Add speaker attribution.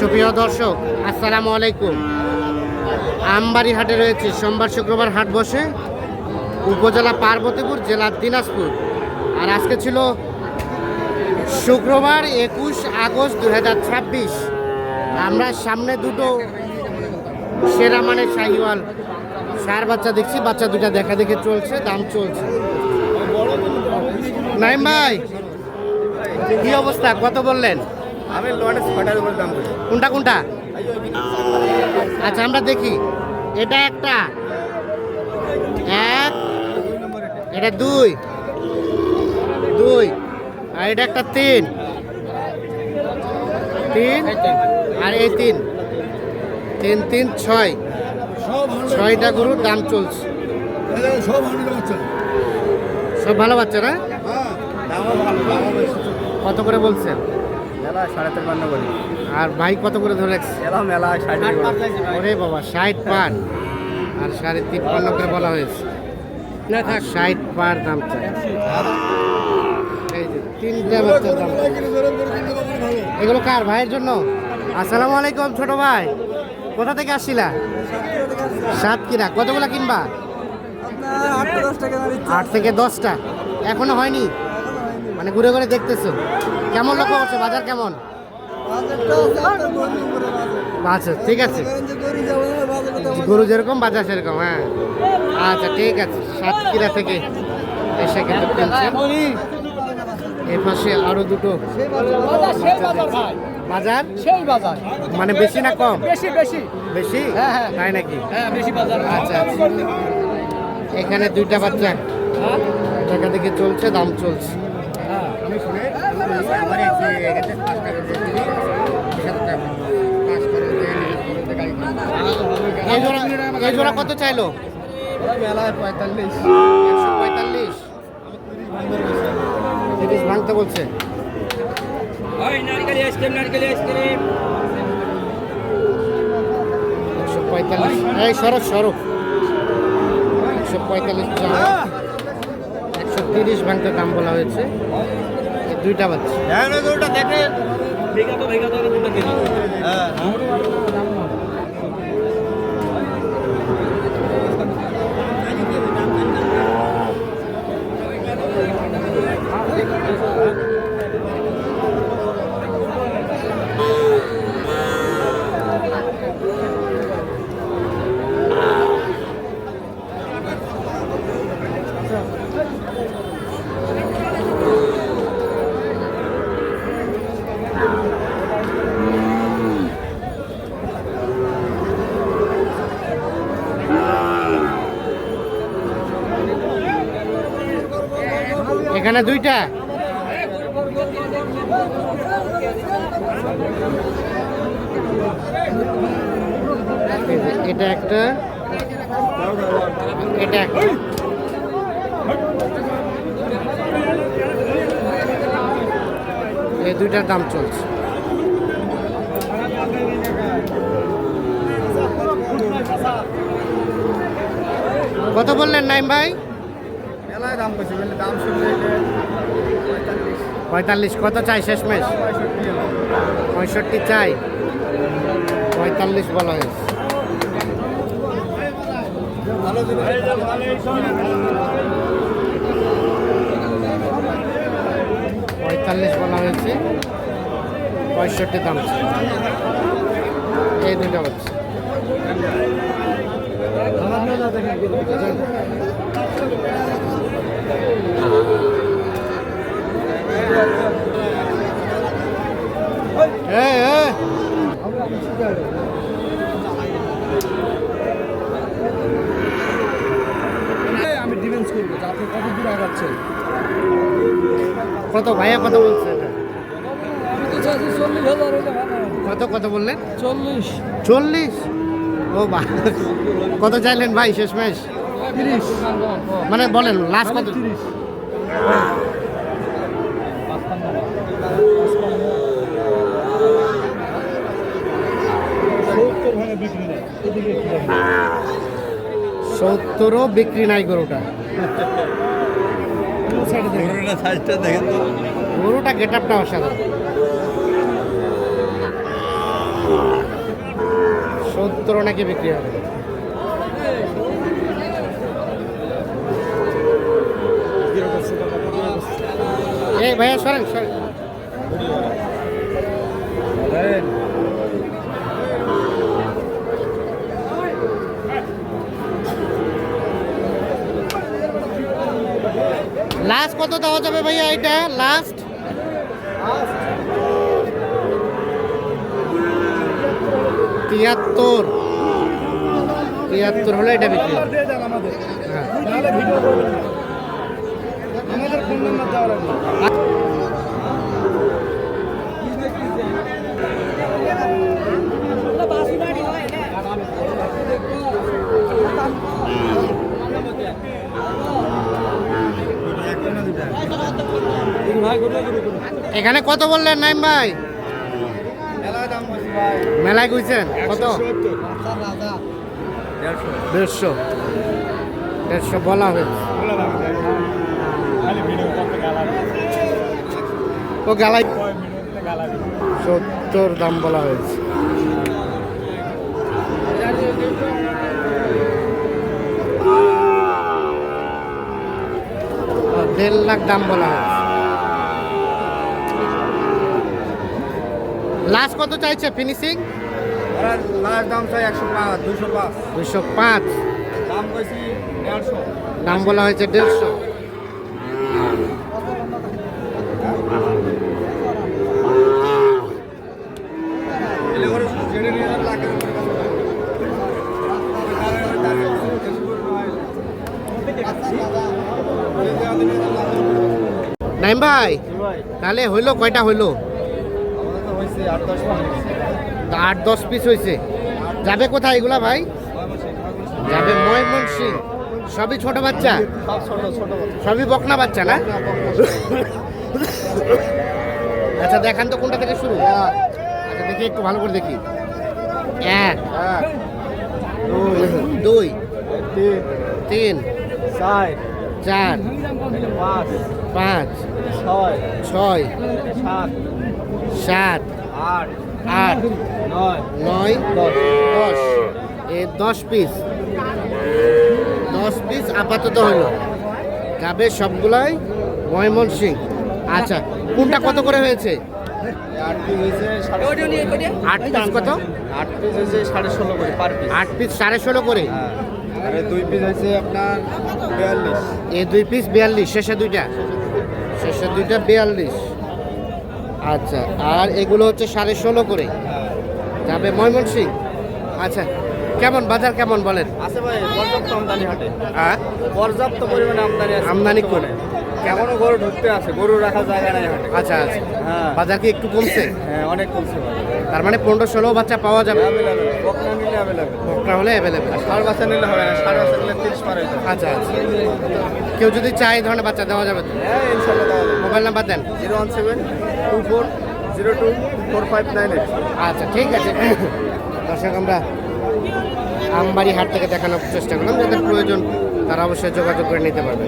Speaker 1: সুপ্রিয় দর্শক, আসসালামু আলাইকুম। আমবাড়ি হাটে রয়েছে। সোমবার শুক্রবার হাট বসে উপজেলা পার্বতীপুর, জেলা দিনাজপুর। আর আজকে ছিল শুক্রবার 21 আগস্ট 2026। আমরা সামনে দুটো সেরা মানের শাহিওয়াল সার বাচ্চা দেখছি। বাচ্চা দুটা দেখা দেখে চলছে, দাম চলছে। নাইম ভাই, কি অবস্থা? কত বললেন?
Speaker 2: আমি লোয়ারে 6টার উপর দাম বলি।
Speaker 1: কোনটা কোনটা? আচ্ছা, আমরা দেখি। এটা একটা, এক, এটা দুই, দুই, আর এটা একটা তিন, তিন, আর এই তিন, তিন তিন ছয়, ছয়টা গরুর দাম চলছে। সব ভালো বাচ্চা না? কত করে বলছেন?
Speaker 2: মেলা 53.5 বলি।
Speaker 1: আর ভাই কত করে ধরে রাখছে?
Speaker 2: মেলা 60
Speaker 1: ওরে বাবা, 60 পার আর 53.5 করে বলা হয়েছে। না থাক, 60 পার দাম চাই। এই যে তিনটা বাচ্চার দাম। এগুলো কার? ভাইয়ের জন্য? আসসালামু আলাইকুম ছোট ভাই, কোথা থেকে আসছিলা? সাতক্ষীরা। কতগুলা কিনবা? 8 থেকে 10টা। এখনো হয়নি, মানে ঘুরে ঘুরে দেখতেছো। কেমন লক্ষ্য করছো? বাজার কেমন? আচ্ছা ঠিক আছে, গরু যেরকম বাজার সেরকম। হ্যাঁ আচ্ছা ঠিক আছে। সাতক্ষীরা থেকে এসে কিন্তু কিনছেন। এ পাশে আরো দুটো বাজার। মানে বেশি না কম? বেশি, তাই নাকি? আচ্ছা আচ্ছা। এখানে দুইটা বাচ্চা দেখা দেখে চলছে, দাম চলছে। এই জোড়া কত চাইলো?
Speaker 2: মেলায় 45।
Speaker 1: 145। 30 ভাঙতে বলছে। 145। এই সরক সরক 145 চাওয়া, 130 ভাঙতে দাম বলা হয়েছে। এই দুইটা বাচ্চা। এখানে দুইটা। এটা একটা, এটা একটা। এই দুইটার দাম চলছে। কত বললেন নাইম ভাই?
Speaker 2: মেলায় দাম কইছে, দাম শুনলে
Speaker 1: 45। কত চাই শেষমেশ? 65 চাই, 45 বলা হয়েছে। 45 বলা হয়েছে, 65 দাম। এই দুটো হচ্ছে।
Speaker 2: আমি ডিফেন্স করবো যে আপনি কত দূর আগাচ্ছেন।
Speaker 1: কত ভাইয়া কত বলছে? কত কত বললেন? 40। ও বা, কত চাইলেন ভাই শেষমেশ?
Speaker 2: 30।
Speaker 1: মানে বলেন লাস্ট কত?
Speaker 2: 30।
Speaker 1: সত্তরও বিক্রি নাই গরুটা। গরুটা গেট আপটা অসাধারণ। 70 নাকি বিক্রি হবে। এই ভাইয়া সরেন সরেন। লাস্ট কত দেওয়া যাবে ভাইয়া এটা লাস্ট? 73 হলে এটা বিক্রি হবে। হ্যাঁ।
Speaker 2: আমাদের ফোন নাম্বার দেওয়া লাগবে।
Speaker 1: এখানে কত বললেন নাইম ভাই? মেলায় কইছেন কত? 150 বলা হয়েছে। ও গালাই 70 দাম বলা হয়েছে। ও, 1.5 লাখ দাম বলা হয়েছে। লাস্ট কত চাইছে ফিনিশিং?
Speaker 2: লাস্ট দাম চাই 105, 205।
Speaker 1: 205
Speaker 2: দাম কইছি 150।
Speaker 1: দাম বলা হয়েছে 150।
Speaker 2: এলে ওর জেনে নিয়ে লাগে।
Speaker 1: নাইম ভাই তাহলে হইলো কয়টা হইলো?
Speaker 2: আমাদের তো হইছে 8-10 পিস।
Speaker 1: 8-10 পিস হয়েছে। যাবে কোথায় এগুলা ভাই? যাবে ময়মনসিং। সবই ছোট বাচ্চা,
Speaker 2: সব ছোট ছোট
Speaker 1: সবই বকনা বাচ্চা না? আচ্ছা দেখান তো কোনটা থেকে শুরু। আচ্ছা দেখি একটু ভালো করে দেখি। 1 2 3 4 5 6 7 8 9 10 এই 10 পিস আপাতত হলো। যাবে সবগুলাই ময়মনসিং। আচ্ছা কোনটা কত করে হয়েছে?
Speaker 2: 8 পিস হইছে
Speaker 1: 8 পিস কত?
Speaker 2: 8 পিস হইছে 16.5 করে পার পিস।
Speaker 1: 8 পিস 16.5 করে।
Speaker 2: আর 2 পিস হইছে আপনার 42।
Speaker 1: এই 2 পিস 42, শেষে দুইটা 42। আচ্ছা আর এগুলো হচ্ছে 16.5 করে। যাবে ময়মনসিং। আচ্ছা কেমন বাজার কেমন বলেন?
Speaker 2: আছে ভাই পর্যাপ্ত আমদানি হাটে।
Speaker 1: হ্যাঁ
Speaker 2: পর্যাপ্ত পরিমাণে আমদানি আছে।
Speaker 1: আমদানি করে
Speaker 2: কেমনও গরু ঢুকতে আছে, গরু রাখার জায়গা নাই হাটে।
Speaker 1: আচ্ছা আচ্ছা
Speaker 2: হ্যাঁ
Speaker 1: বাজার কি একটু কমছে?
Speaker 2: হ্যাঁ অনেক কমছে ভাই।
Speaker 1: তার মানে 15-16 বাচ্চা পাওয়া যাবে।
Speaker 2: অ্যাভেলেবেল বকনা নিলে অ্যাভেলেবেল।
Speaker 1: বকরা হলে অ্যাভেলেবেল।
Speaker 2: ষাঁড় বাচ্চা নিলে হবে না, ষাঁড় বাচ্চা নিলে 30 পার হয়ে যাবে।
Speaker 1: আচ্ছা আচ্ছা কেউ যদি চায় এই ধরনের বাচ্চা দেওয়া যাবে তো?
Speaker 2: হ্যাঁ ইনশাল্লাহ দেওয়া যাবে।
Speaker 1: মোবাইল নাম্বার দেন।
Speaker 2: 01724024598।
Speaker 1: আচ্ছা ঠিক আছে। দর্শক আমরা আমবাড়ি হাট থেকে দেখানোর চেষ্টা করলাম, যাদের প্রয়োজন তারা অবশ্যই যোগাযোগ করে নিতে পারবে।